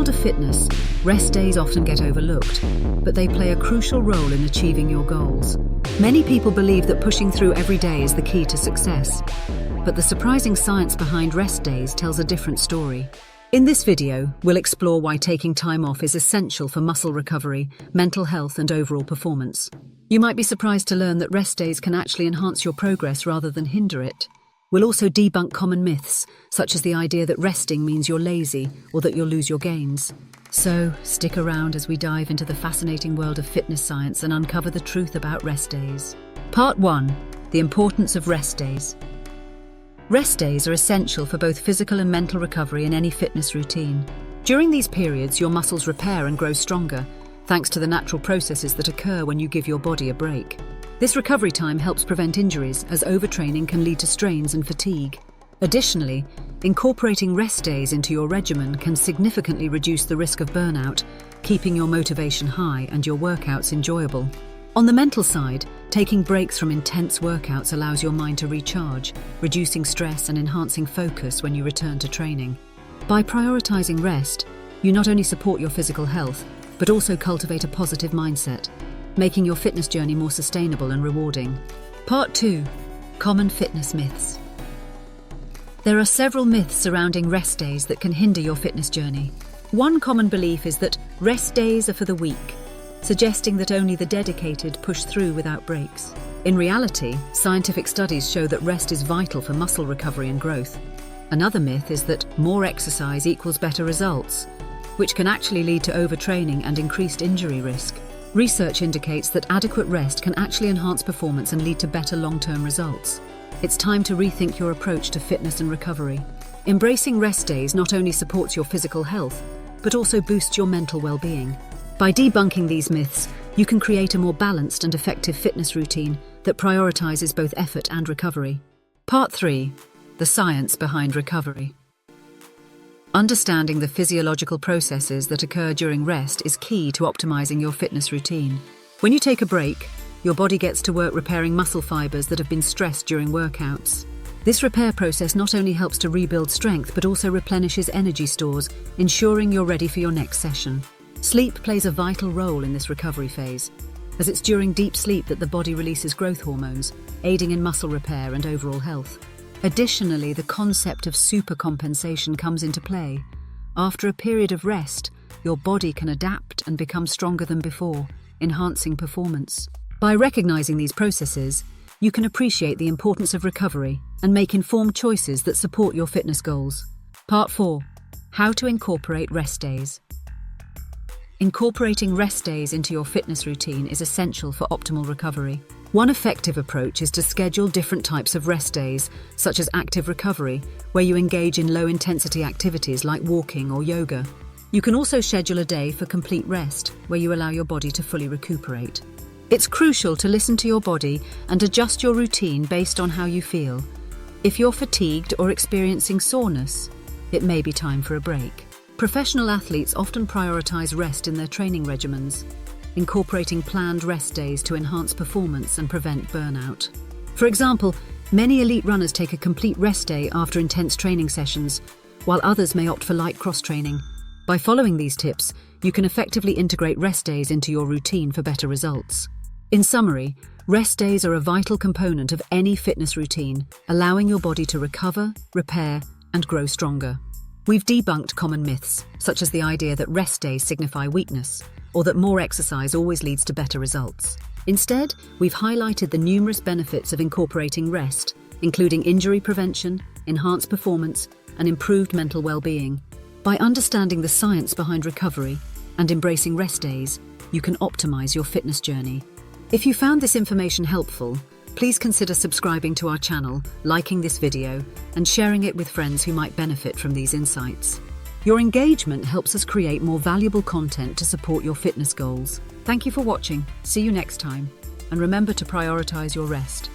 world of fitness, rest days often get overlooked, but they play a crucial role in achieving your goals. Many people believe that pushing through every day is the key to success, but the surprising science behind rest days tells a different story. In this video, we'll explore why taking time off is essential for muscle recovery, mental health, and overall performance. You might be surprised to learn that rest days can actually enhance your progress rather than hinder it. We'll also debunk common myths, such as the idea that resting means you're lazy or that you'll lose your gains. So, stick around as we dive into the fascinating world of fitness science and uncover the truth about rest days. Part 1. The importance of rest days. Rest days are essential for both physical and mental recovery in any fitness routine. During these periods, your muscles repair and grow stronger, thanks to the natural processes that occur when you give your body a break. This recovery time helps prevent injuries, as overtraining can lead to strains and fatigue. Additionally, incorporating rest days into your regimen can significantly reduce the risk of burnout, keeping your motivation high and your workouts enjoyable. On the mental side, taking breaks from intense workouts allows your mind to recharge, reducing stress and enhancing focus when you return to training. By prioritizing rest, you not only support your physical health, but also cultivate a positive mindset, making your fitness journey more sustainable and rewarding. Part 2. Common fitness myths. There are several myths surrounding rest days that can hinder your fitness journey. One common belief is that rest days are for the weak, suggesting that only the dedicated push through without breaks. In reality, scientific studies show that rest is vital for muscle recovery and growth. Another myth is that more exercise equals better results, which can actually lead to overtraining and increased injury risk. Research indicates that adequate rest can actually enhance performance and lead to better long-term results. It's time to rethink your approach to fitness and recovery. Embracing rest days not only supports your physical health, but also boosts your mental well-being. By debunking these myths, you can create a more balanced and effective fitness routine that prioritizes both effort and recovery. Part 3. The science behind recovery. Understanding the physiological processes that occur during rest is key to optimizing your fitness routine. When you take a break, your body gets to work repairing muscle fibers that have been stressed during workouts. This repair process not only helps to rebuild strength, but also replenishes energy stores, ensuring you're ready for your next session. Sleep plays a vital role in this recovery phase, as it's during deep sleep that the body releases growth hormones, aiding in muscle repair and overall health. Additionally, the concept of supercompensation comes into play. After a period of rest, your body can adapt and become stronger than before, enhancing performance. By recognizing these processes, you can appreciate the importance of recovery and make informed choices that support your fitness goals. Part 4. How to incorporate rest days. Incorporating rest days into your fitness routine is essential for optimal recovery. One effective approach is to schedule different types of rest days, such as active recovery, where you engage in low-intensity activities like walking or yoga. You can also schedule a day for complete rest, where you allow your body to fully recuperate. It's crucial to listen to your body and adjust your routine based on how you feel. If you're fatigued or experiencing soreness, it may be time for a break. Professional athletes often prioritize rest in their training regimens, incorporating planned rest days to enhance performance and prevent burnout. For example, many elite runners take a complete rest day after intense training sessions, while others may opt for light cross-training. By following these tips, you can effectively integrate rest days into your routine for better results. In summary, rest days are a vital component of any fitness routine, allowing your body to recover, repair, and grow stronger. We've debunked common myths, such as the idea that rest days signify weakness, or that more exercise always leads to better results. Instead, we've highlighted the numerous benefits of incorporating rest, including injury prevention, enhanced performance, and improved mental well-being. By understanding the science behind recovery and embracing rest days, you can optimize your fitness journey. If you found this information helpful, please consider subscribing to our channel, liking this video, and sharing it with friends who might benefit from these insights. Your engagement helps us create more valuable content to support your fitness goals. Thank you for watching. See you next time. And remember to prioritize your rest.